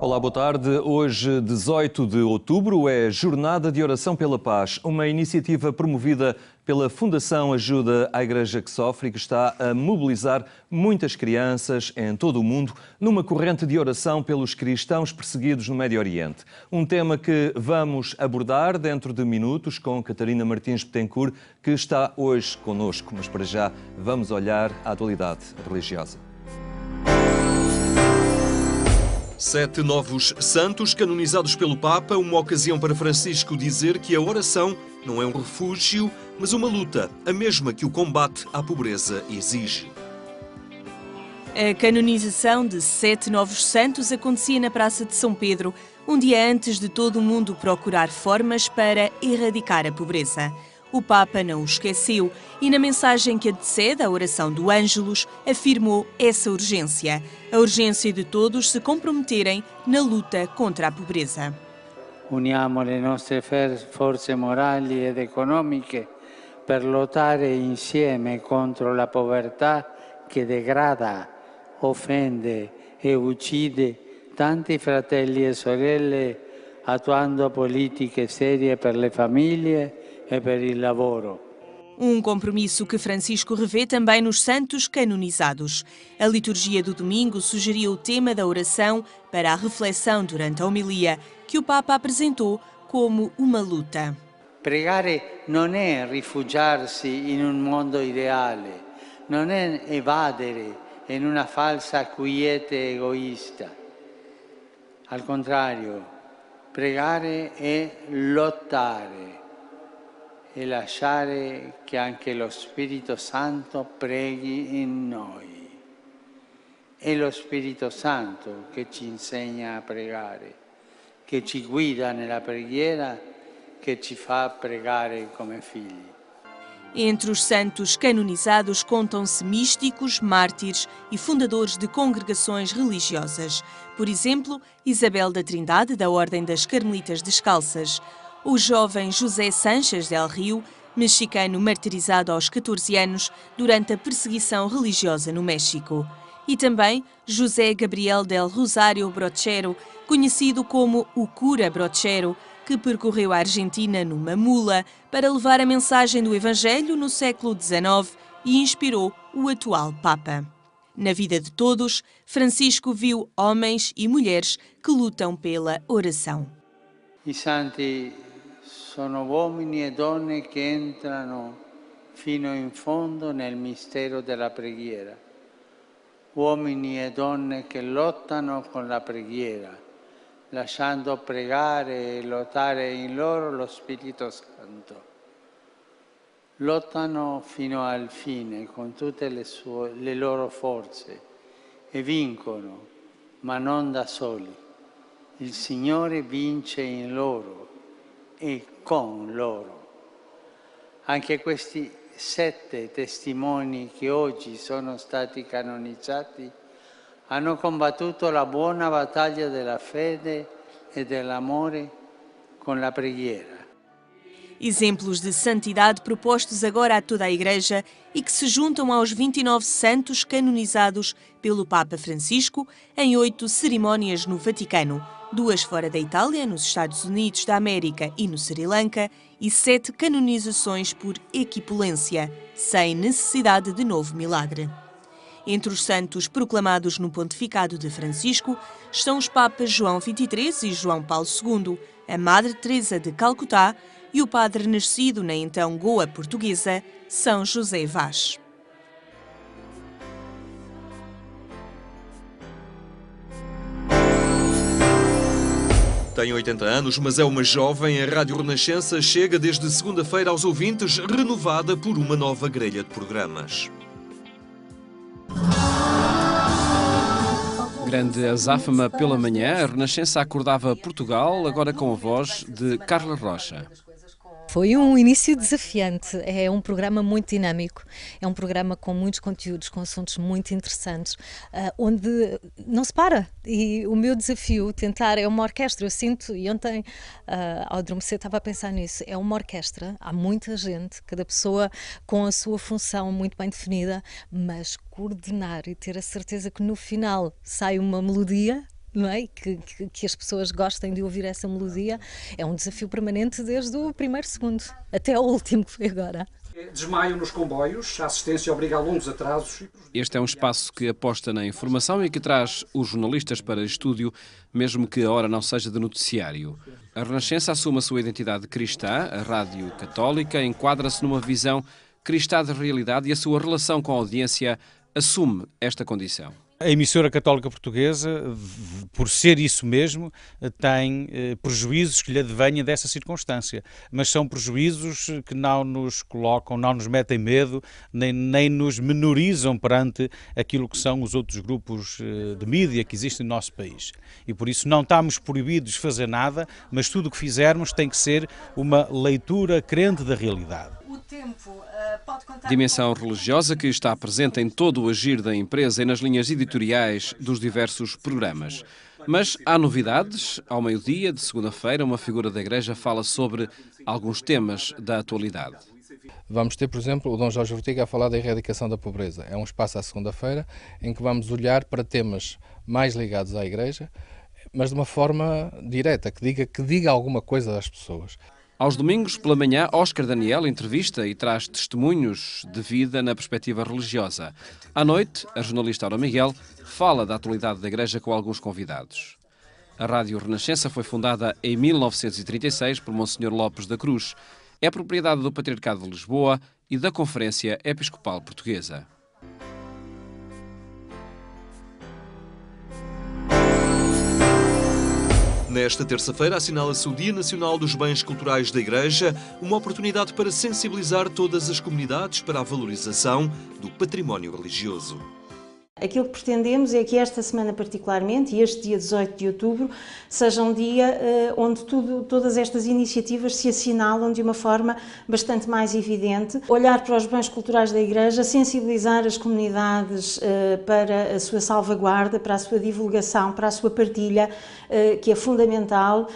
Olá, boa tarde. Hoje, 18 de outubro, é Jornada de Oração pela Paz, uma iniciativa promovida pela Fundação Ajuda à Igreja que Sofre e que está a mobilizar muitas crianças em todo o mundo numa corrente de oração pelos cristãos perseguidos no Médio Oriente. Um tema que vamos abordar dentro de minutos com Catarina Martins Betancourt, que está hoje connosco. Mas para já vamos olhar a atualidade religiosa. 7 novos santos canonizados pelo Papa, uma ocasião para Francisco dizer que a oração não é um refúgio, mas uma luta, a mesma que o combate à pobreza exige. A canonização de 7 novos santos acontecia na Praça de São Pedro, um dia antes de todo o mundo procurar formas para erradicar a pobreza. O Papa não o esqueceu e, na mensagem que antecede a oração do Ângelus, afirmou essa urgência, a urgência de todos se comprometerem na luta contra a pobreza. Uniamo le nostre forze morali ed economiche per lottare insieme contro la povertà che degrada, offende e uccide tanti fratelli e sorelle, attuando politiche serie per le famiglie e per il lavoro. Um compromisso que Francisco revê também nos santos canonizados. A liturgia do domingo sugeriu o tema da oração para a reflexão durante a homilia, que o Papa apresentou como uma luta. Pregare non è rifugiarsi in un mondo ideale, non è evadere in una falsa quiete egoista. Al contrario, pregare è lottare e lasciare che anche lo Spirito Santo preghi in noi. È lo Spirito Santo che ci insegna a pregare, che ci guida nella preghiera, che ci fa pregare come figli. Entre os santos canonizados contam-se místicos, mártires e fundadores de congregações religiosas. Por exemplo, Isabel da Trindade, da Ordem das Carmelitas Descalças, o jovem José Sánchez del Rio, mexicano martirizado aos 14 anos durante a perseguição religiosa no México. E também José Gabriel del Rosário Brochero, conhecido como o Cura Brochero, que percorreu a Argentina numa mula para levar a mensagem do Evangelho no século XIX e inspirou o atual Papa. Na vida de todos, Francisco viu homens e mulheres que lutam pela oração. I santi sono uomini e donne che entrano fino in fondo nel mistero della preghiera. Uomini e donne che lottano con la preghiera, lasciando pregare e lottare in loro lo Spirito Santo. Lottano fino al fine con tutte le loro forze e vincono, ma non da soli. Il Signore vince in loro e con loro. Anche questi 7 testimoni che oggi sono stati canonizzati hanno combattuto la buona battaglia della fede e dell'amore con la preghiera. Exemplos de santidade propostos agora a toda a Igreja e que se juntam aos 29 santos canonizados pelo Papa Francisco em 8 cerimónias no Vaticano, 2 fora da Itália, nos Estados Unidos da América e no Sri Lanka, e 7 canonizações por equipolência, sem necessidade de novo milagre. Entre os santos proclamados no pontificado de Francisco estão os papas João XXIII e João Paulo II, a Madre Teresa de Calcutá e o padre nascido na então Goa portuguesa, São José Vaz. Tem 80 anos, mas é uma jovem. A Rádio Renascença chega desde segunda-feira aos ouvintes, renovada por uma nova grelha de programas. Grande azáfama pela manhã, a Renascença acordava Portugal, agora com a voz de Carla Rocha. Foi um início desafiante, é um programa muito dinâmico, é um programa com muitos conteúdos, com assuntos muito interessantes, onde não se para. E o meu desafio, tentar, é uma orquestra, eu sinto, e ontem ao adormecer estava a pensar nisso, é uma orquestra, há muita gente, cada pessoa com a sua função muito bem definida, mas coordenar e ter a certeza que no final sai uma melodia não é? Que as pessoas gostem de ouvir essa melodia. É um desafio permanente desde o primeiro segundo até o último, que foi agora. Desmaiam nos comboios, a assistência obriga a longos atrasos. Este é um espaço que aposta na informação e que traz os jornalistas para estúdio, mesmo que a hora não seja de noticiário. A Renascença assume a sua identidade cristã, a rádio católica enquadra-se numa visão cristã da realidade e a sua relação com a audiência assume esta condição. A emissora católica portuguesa, por ser isso mesmo, tem prejuízos que lhe advêm dessa circunstância, mas são prejuízos que não nos colocam, não nos metem medo, nem nos menorizam perante aquilo que são os outros grupos de mídia que existem no nosso país. E por isso não estamos proibidos de fazer nada, mas tudo o que fizermos tem que ser uma leitura crente da realidade. Dimensão religiosa que está presente em todo o agir da empresa e nas linhas editoriais dos diversos programas. Mas há novidades. Ao meio-dia de segunda-feira, uma figura da Igreja fala sobre alguns temas da atualidade. Vamos ter, por exemplo, o Dom Jorge Ortiga a falar da erradicação da pobreza. É um espaço à segunda-feira em que vamos olhar para temas mais ligados à Igreja, mas de uma forma direta, que diga alguma coisa às pessoas. Aos domingos, pela manhã, Óscar Daniel entrevista e traz testemunhos de vida na perspectiva religiosa. À noite, a jornalista Aura Miguel fala da atualidade da Igreja com alguns convidados. A Rádio Renascença foi fundada em 1936 por Monsenhor Lopes da Cruz. É propriedade do Patriarcado de Lisboa e da Conferência Episcopal Portuguesa. Nesta terça-feira assinala-se o Dia Nacional dos Bens Culturais da Igreja, uma oportunidade para sensibilizar todas as comunidades para a valorização do património religioso. Aquilo que pretendemos é que esta semana particularmente, e este dia 18 de outubro, seja um dia onde todas estas iniciativas se assinalam de uma forma bastante mais evidente. Olhar para os bens culturais da Igreja, sensibilizar as comunidades para a sua salvaguarda, para a sua divulgação, para a sua partilha, que é fundamental,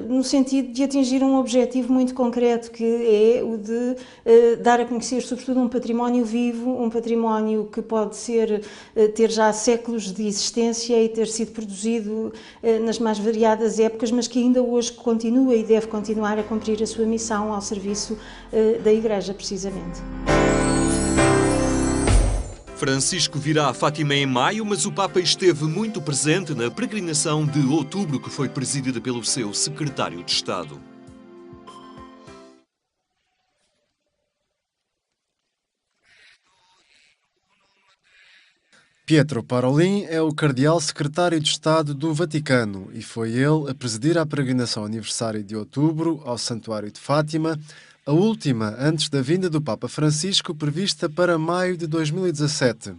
no sentido de atingir um objetivo muito concreto, que é o de dar a conhecer, sobretudo, um património vivo, um património que pode ter já séculos de existência e ter sido produzido nas mais variadas épocas, mas que ainda hoje continua e deve continuar a cumprir a sua missão ao serviço da Igreja, precisamente. Francisco virá a Fátima em maio, mas o Papa esteve muito presente na peregrinação de outubro, que foi presidida pelo seu secretário de Estado. Pietro Parolin é o cardeal secretário de Estado do Vaticano e foi ele a presidir a peregrinação aniversário de outubro ao Santuário de Fátima, a última antes da vinda do Papa Francisco, prevista para maio de 2017.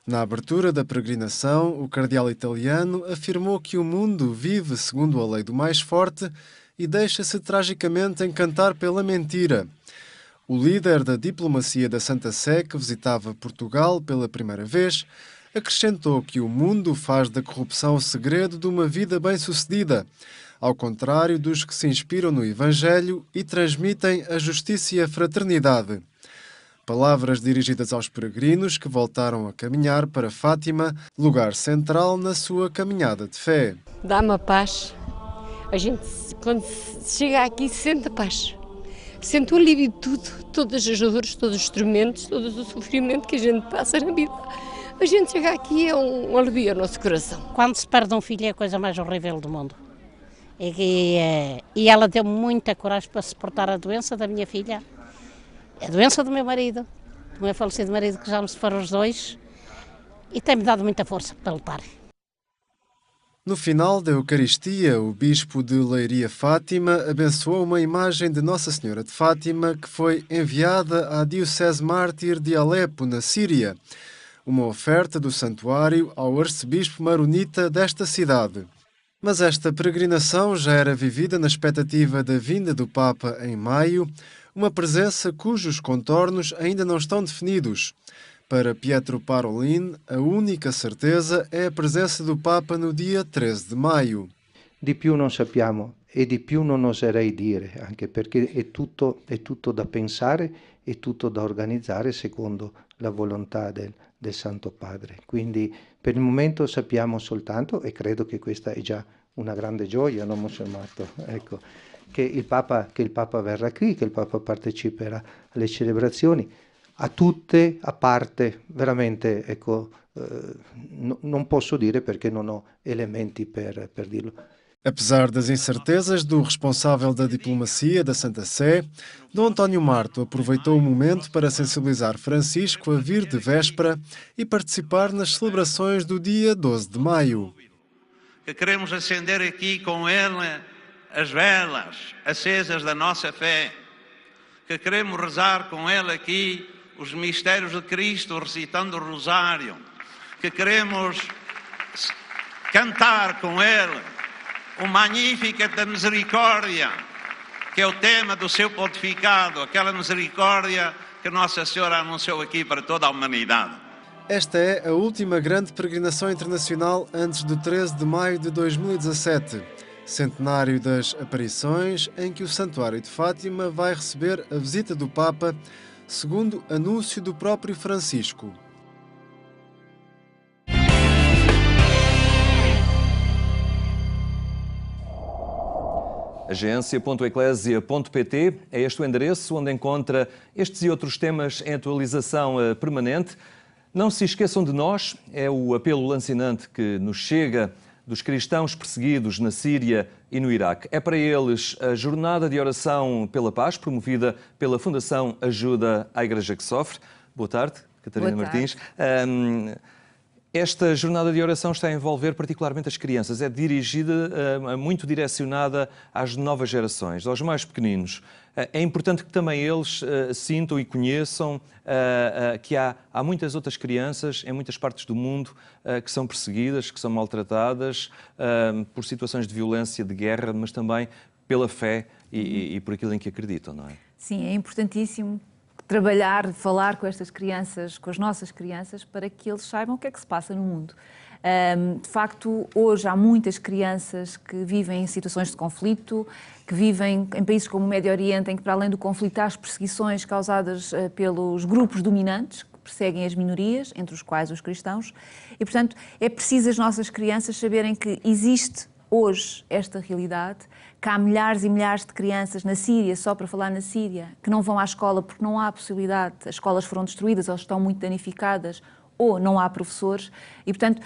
Na abertura da peregrinação, o cardeal italiano afirmou que o mundo vive segundo a lei do mais forte e deixa-se tragicamente encantar pela mentira. O líder da diplomacia da Santa Sé, que visitava Portugal pela primeira vez, acrescentou que o mundo faz da corrupção o segredo de uma vida bem-sucedida, ao contrário dos que se inspiram no Evangelho e transmitem a justiça e a fraternidade. Palavras dirigidas aos peregrinos que voltaram a caminhar para Fátima, lugar central na sua caminhada de fé. Dá-me a paz. A gente, quando chega aqui, sente a paz. Sente o alívio de tudo, todas as dores, todos os tormentos, todo o sofrimento que a gente passa na vida. A gente chega aqui é um alívio ao nosso coração. Quando se perde um filho é a coisa mais horrível do mundo. E ela deu muita coragem para suportar a doença da minha filha, a doença do meu marido, do meu falecido marido, que já nos foram os dois, e tem-me dado muita força para lutar. No final da Eucaristia, o bispo de Leiria Fátima abençoou uma imagem de Nossa Senhora de Fátima que foi enviada à Diocese Mártir de Alepo, na Síria, uma oferta do santuário ao arcebispo maronita desta cidade. Mas esta peregrinação já era vivida na expectativa da vinda do Papa em maio, uma presença cujos contornos ainda não estão definidos. Para Pietro Parolin, a única certeza é a presença do Papa no dia 13 de maio. Di più non sappiamo e di più non oserei dire, anche perché è tutto da pensare è tutto da organizzare secondo la volontà del Santo Padre. Quindi per il momento sappiamo soltanto, e credo che questa è già una grande gioia, non musulmato, ecco, che il Papa verrà qui, che il Papa parteciperà alle celebrazioni, a tutte, a parte, veramente, ecco, non posso dire perché non ho elementi per dirlo. Apesar das incertezas do responsável da diplomacia da Santa Sé, Dom António Marto aproveitou o momento para sensibilizar Francisco a vir de véspera e participar nas celebrações do dia 12 de maio. Que queremos acender aqui com ele as velas acesas da nossa fé, que queremos rezar com ele aqui os mistérios de Cristo recitando o rosário, que queremos cantar com ele o Magnificat da Misericórdia, que é o tema do seu pontificado, aquela misericórdia que Nossa Senhora anunciou aqui para toda a humanidade. Esta é a última grande peregrinação internacional antes do 13 de maio de 2017, centenário das aparições, em que o Santuário de Fátima vai receber a visita do Papa, segundo anúncio do próprio Francisco. Agência.eclésia.pt é este o endereço onde encontra estes e outros temas em atualização permanente. Não se esqueçam de nós, é o apelo lancinante que nos chega dos cristãos perseguidos na Síria e no Iraque. É para eles a Jornada de Oração pela Paz, promovida pela Fundação Ajuda à Igreja que Sofre. Boa tarde, Catarina Martins. Esta jornada de oração está a envolver particularmente as crianças. É dirigida, muito direcionada às novas gerações, aos mais pequeninos. É importante que também eles sintam e conheçam que há muitas outras crianças em muitas partes do mundo que são perseguidas, que são maltratadas por situações de violência, de guerra, mas também pela fé e por aquilo em que acreditam, não é? Sim, é importantíssimo trabalhar, falar com estas crianças, com as nossas crianças, para que eles saibam o que é que se passa no mundo. De facto, hoje há muitas crianças que vivem em situações de conflito, que vivem em países como o Médio Oriente, em que, para além do conflito, há as perseguições causadas pelos grupos dominantes, que perseguem as minorias, entre os quais os cristãos, e, portanto, é preciso as nossas crianças saberem que existe hoje esta realidade, que há milhares e milhares de crianças na Síria, só para falar na Síria, que não vão à escola porque não há possibilidade, as escolas foram destruídas ou estão muito danificadas, ou não há professores, e, portanto,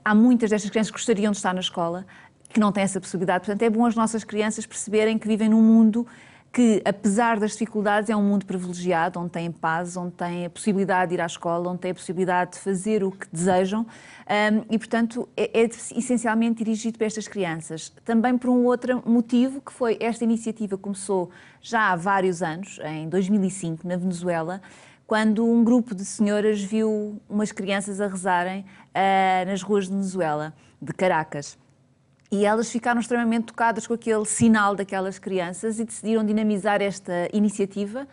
há muitas destas crianças que gostariam de estar na escola, que não têm essa possibilidade. Portanto, é bom as nossas crianças perceberem que vivem num mundo que, apesar das dificuldades, é um mundo privilegiado, onde têm paz, onde têm a possibilidade de ir à escola, onde têm a possibilidade de fazer o que desejam e, portanto, é essencialmente dirigido para estas crianças. Também por um outro motivo, que foi esta iniciativa começou já há vários anos, em 2005, na Venezuela, quando um grupo de senhoras viu umas crianças a rezarem nas ruas de Venezuela, de Caracas. E elas ficaram extremamente tocadas com aquele sinal daquelas crianças e decidiram dinamizar esta iniciativa,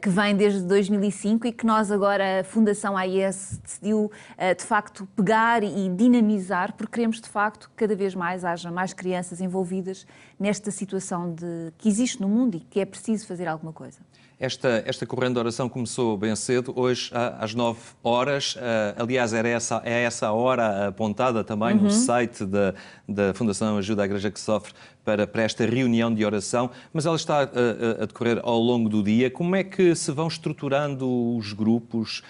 que vem desde 2005 e que nós agora, a Fundação AIS, decidiu de facto pegar e dinamizar, porque queremos de facto que cada vez mais haja mais crianças envolvidas nesta situação que existe no mundo e que é preciso fazer alguma coisa. Esta corrente de oração começou bem cedo, hoje às 9 horas. Aliás, é essa a hora apontada também no site da Fundação Ajuda à Igreja que Sofre para esta reunião de oração, mas ela está a decorrer ao longo do dia. Como é que se vão estruturando os grupos?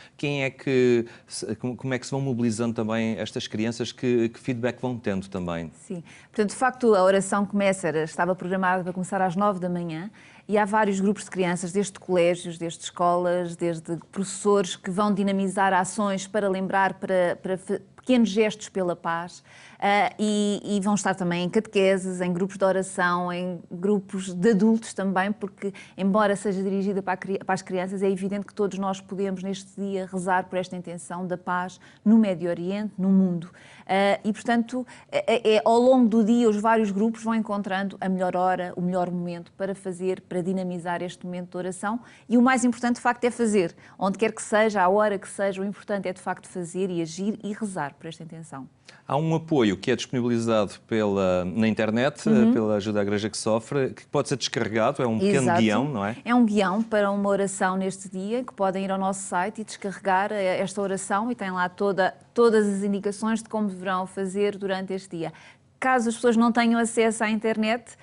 Como é que se vão mobilizando também estas crianças? Que feedback vão tendo também? Sim, portanto, de facto, a oração estava programada para começar às 9 da manhã. E há vários grupos de crianças, desde colégios, desde escolas, desde professores que vão dinamizar ações para lembrar, para pequenos gestos pela paz e vão estar também em catequeses, em grupos de oração, em grupos de adultos também, porque, embora seja dirigida para as crianças, é evidente que todos nós podemos, neste dia, rezar por esta intenção da paz no Médio Oriente, no mundo. E, portanto, ao longo do dia, os vários grupos vão encontrando a melhor hora, o melhor momento para dinamizar este momento de oração. E o mais importante, de facto, é fazer. Onde quer que seja, à hora que seja, o importante é, de facto, fazer e agir e rezar. por esta intenção. Há um apoio que é disponibilizado na internet, pela Ajuda à Igreja que Sofre, que pode ser descarregado, é um pequeno guião, não é? É um guião para uma oração neste dia, que podem ir ao nosso site e descarregar esta oração e tem lá todas as indicações de como deverão fazer durante este dia. Caso as pessoas não tenham acesso à internet,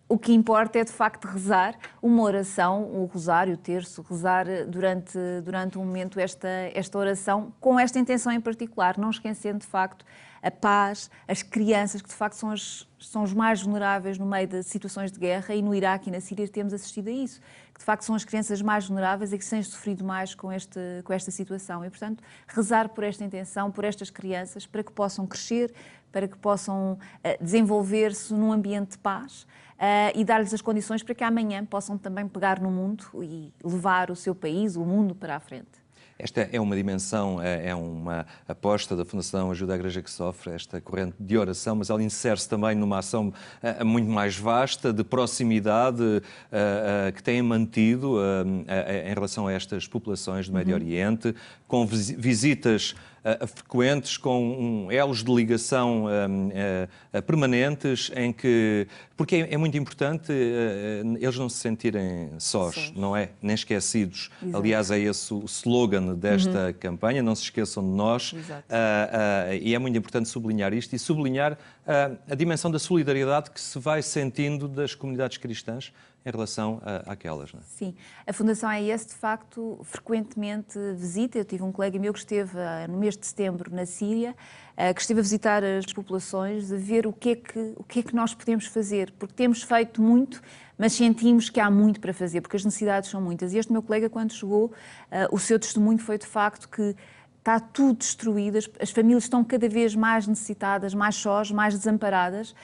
o que importa é, de facto, rezar uma oração, o rosário, o terço, rezar durante um momento esta oração com esta intenção em particular, não esquecendo, de facto, a paz, as crianças, que, de facto, são os mais vulneráveis no meio de situações de guerra, e no Iraque e na Síria temos assistido a isso, que, de facto, são as crianças mais vulneráveis e que têm sofrido mais com esta situação. E, portanto, rezar por esta intenção, por estas crianças, para que possam crescer, para que possam desenvolver-se num ambiente de paz, e dar-lhes as condições para que amanhã possam também pegar no mundo e levar o seu país, o mundo, para a frente. Esta é uma dimensão, é uma aposta da Fundação Ajuda à Igreja que Sofre, esta corrente de oração, mas ela insere-se também numa ação muito mais vasta, de proximidade, que tem mantido em relação a estas populações do Médio Oriente, com visitas frequentes, com elos de ligação permanentes, porque é muito importante eles não se sentirem sós, não é? Nem esquecidos. Exato. Aliás, é esse o slogan desta campanha, não se esqueçam de nós. E é muito importante sublinhar isto e sublinhar a dimensão da solidariedade que se vai sentindo das comunidades cristãs em relação àquelas. Não é? Sim, a Fundação AIS, de facto, frequentemente visita. Eu tive um colega meu que esteve no mês de setembro na Síria, que esteve a visitar as populações, a ver o que é que nós podemos fazer, porque temos feito muito, mas sentimos que há muito para fazer, porque as necessidades são muitas. E este meu colega, quando chegou, o seu testemunho foi, de facto, que está tudo destruído, as famílias estão cada vez mais necessitadas, mais sós, mais desamparadas,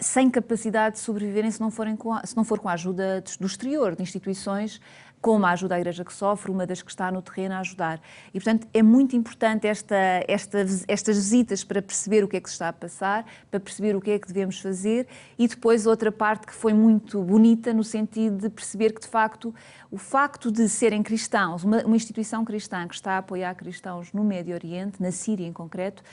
sem capacidade de sobreviverem se não for com a ajuda do exterior, de instituições como a Ajuda à Igreja que Sofre, uma das que está no terreno a ajudar. E, portanto, é muito importante estas visitas para perceber o que é que se está a passar, para perceber o que é que devemos fazer, e depois outra parte que foi muito bonita, no sentido de perceber que, de facto, o facto de serem cristãos, uma instituição cristã que está a apoiar cristãos no Médio Oriente, na Síria em concreto,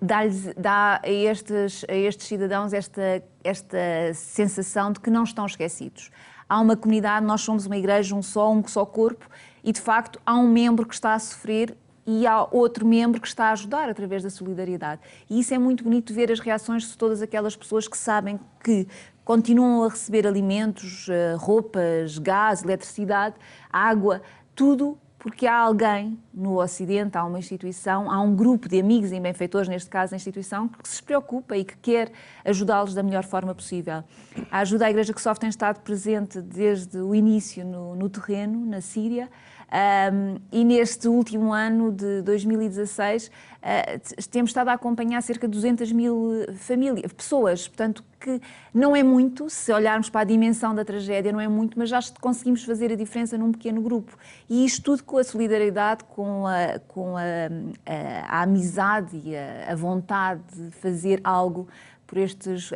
dá a estes cidadãos esta sensação de que não estão esquecidos. Há uma comunidade, nós somos uma igreja, um só corpo, e de facto há um membro que está a sofrer e há outro membro que está a ajudar através da solidariedade. E isso é muito bonito ver as reações de todas aquelas pessoas que sabem que continuam a receber alimentos, roupas, gás, eletricidade, água, tudo porque há alguém no Ocidente, há uma instituição, há um grupo de amigos e benfeitores, neste caso a instituição, que se preocupa e que quer ajudá-los da melhor forma possível. A Ajuda à Igreja que Sofre tem estado presente desde o início no terreno, na Síria, e neste último ano de 2016 temos estado a acompanhar cerca de 200.000 pessoas, portanto, que não é muito, se olharmos para a dimensão da tragédia, não é muito, mas já conseguimos fazer a diferença num pequeno grupo. E isto tudo com a solidariedade, com a amizade e a vontade de fazer algo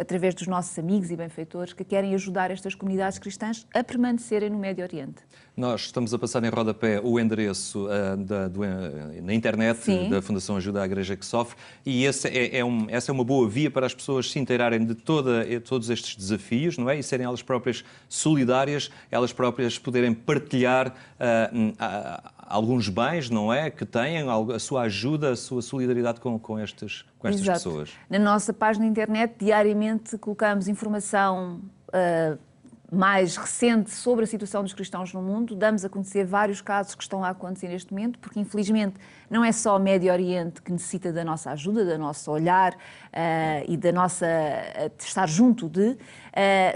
através dos nossos amigos e benfeitores que querem ajudar estas comunidades cristãs a permanecerem no Médio Oriente. Nós estamos a passar em rodapé o endereço na internet. Sim. Da Fundação Ajuda à Igreja que Sofre, e essa é uma boa via para as pessoas se inteirarem de todos estes desafios, não é? E serem elas próprias solidárias, elas próprias poderem partilhar alguns bens, não é? Que têm a sua ajuda, a sua solidariedade com estas pessoas. Na nossa página na internet, diariamente colocamos informação mais recente sobre a situação dos cristãos no mundo, damos a conhecer vários casos que estão a acontecer neste momento, porque infelizmente não é só o Médio Oriente que necessita da nossa ajuda, do nosso olhar e da nossa estar junto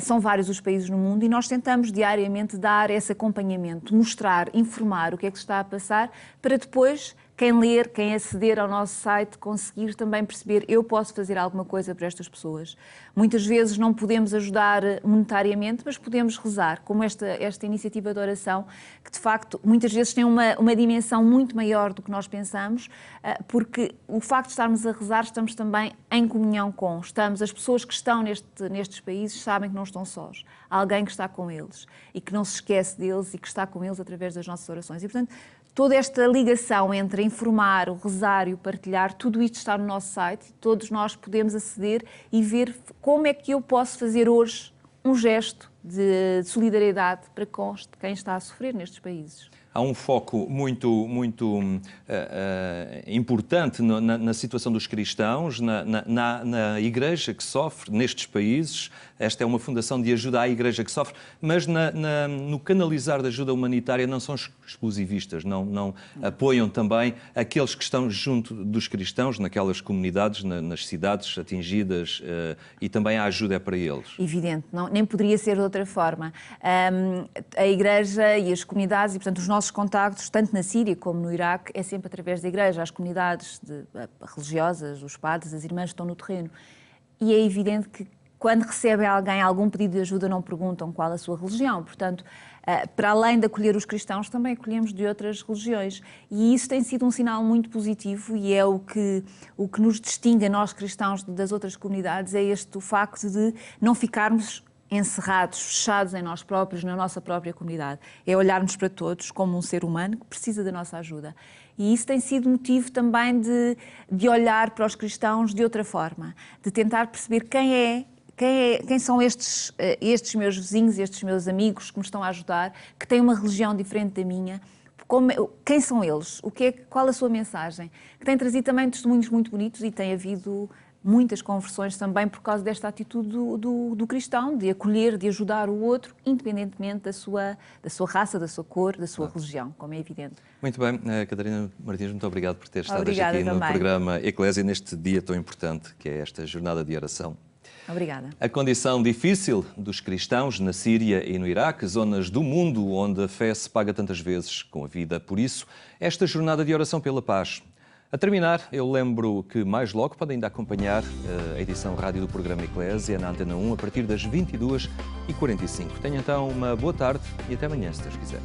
são vários os países no mundo, e nós tentamos diariamente dar esse acompanhamento, mostrar, informar o que é que se está a passar, para depois quem ler, quem aceder ao nosso site, conseguir também perceber, eu posso fazer alguma coisa para estas pessoas. Muitas vezes não podemos ajudar monetariamente, mas podemos rezar, como esta iniciativa de oração, que de facto muitas vezes tem uma dimensão muito maior do que nós pensamos, porque o facto de estarmos a rezar, estamos também em comunhão as pessoas que estão nestes países sabem que não estão sós. Há alguém que está com eles e que não se esquece deles e que está com eles através das nossas orações. E portanto, toda esta ligação entre informar, o rezar e o partilhar, tudo isto está no nosso site. Todos nós podemos aceder e ver como é que eu posso fazer hoje um gesto de solidariedade para com quem está a sofrer nestes países. Há um foco muito importante na situação dos cristãos, na Igreja que sofre nestes países. Esta é uma fundação de ajuda à Igreja que sofre, mas no canalizar da ajuda humanitária não são exclusivistas, não apoiam também aqueles que estão junto dos cristãos, naquelas comunidades, nas cidades atingidas, e também a ajuda é para eles. Evidente, nem poderia ser de outra forma. A Igreja e as comunidades, e portanto os nossos contactos, tanto na Síria como no Iraque, é sempre através da Igreja. As comunidades religiosas, os padres, as irmãs estão no terreno. E é evidente que quando recebem algum pedido de ajuda, não perguntam qual a sua religião. Portanto, para além de acolher os cristãos, também acolhemos de outras religiões. E isso tem sido um sinal muito positivo e é o que nos distingue a nós cristãos das outras comunidades, é o facto de não ficarmos encerrados, fechados em nós próprios, na nossa própria comunidade. É olharmos para todos como um ser humano que precisa da nossa ajuda. E isso tem sido motivo também de olhar para os cristãos de outra forma, de tentar perceber quem são estes meus vizinhos, estes meus amigos que me estão a ajudar, que têm uma religião diferente da minha. Quem são eles? Qual a sua mensagem? Que tem trazido também testemunhos muito bonitos e tem havido muitas conversões também por causa desta atitude do cristão, de acolher, de ajudar o outro, independentemente da sua raça, da sua cor, da sua religião, como é evidente. Muito bem, Catarina Martins, muito obrigado por ter estado Obrigada aqui no também. programa Eclésia neste dia tão importante que é esta jornada de oração. Obrigada. A condição difícil dos cristãos na Síria e no Iraque, zonas do mundo onde a fé se paga tantas vezes com a vida. Por isso, esta jornada de oração pela paz. A terminar, eu lembro que mais logo podem ainda acompanhar a edição rádio do programa Eclésia na Antena 1 a partir das 22h45. Tenham então uma boa tarde e até amanhã, se Deus quiser.